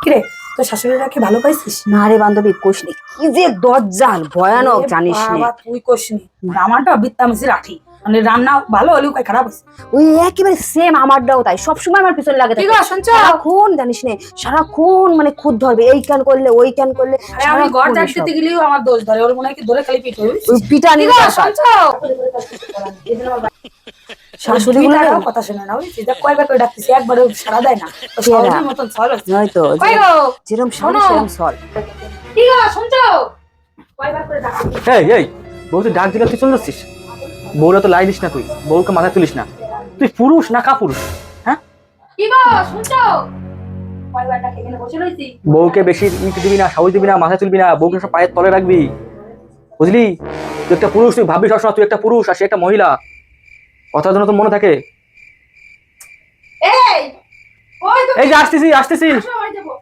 কিরে তোর শাশুড়িরা কি ভালো পাইছিস? না রে বান্ধবী কোষ নেই, কি যে দজ্জাল ভয়ানক জানিস না। বাবা তুই কইসনি আমারটা বিত্তা মিছি রাঠি, মানে রান্না ভালো হলেও কই খারাপ হইছে। ওই একেবারে সেম আমারটাও তাই, সবসময় আমার পিছনে লাগে কি থাকে। গো শুনছো? সারাক্ষণ জানিস না, সারাক্ষণ মানে খুদ ধরবে, এই কান করলে ওই কান করলে। আরে আমি ঘর ঝাড়তে গেলেও আমার দোষ ধরে, ওর মনে হয় কি ধরে খালি পিঠ হইছে। ওই পিটানি কি গো শুনছো? শাশুড়ি শাশুড়ি গুলো কথা শুনে না, ওই যেটা কয়বার করে ডাকতেছি একবারে সাড়া দেয় না, তো সহজের মতন সল হচ্ছে। নয়তো কই গো যেরকম শোনো। সেরকম সল। কি গো শুনছো? কয়বার করে ডাকতেছি। এই এই বউ তুই ডাক দিলে তুই চলে যাচ্ছিস? বউরা তো লাই দিস না, তুই বউকে মাথায় তুলিস না। তুই পুরুষ না কাপুরুষ? হ্যাঁ, কি গো শুনছো? কয়বার ডাকে এখানে বসে রইছি। বউকে বেশি ইট দিবি না, সাহস দিবি না, মাথায় তুলবি না, বউকে সব পায়ের তলে রাখবি, বুঝলি? তুই একটা পুরুষ, তুই ভাববি সবসময় তুই একটা পুরুষ আর সে একটা মহিলা। কথার জন্য তো মনে থাকে। এই ওই তো এই যে আসতেছি আসতেছি। আসো, ওই যাবো।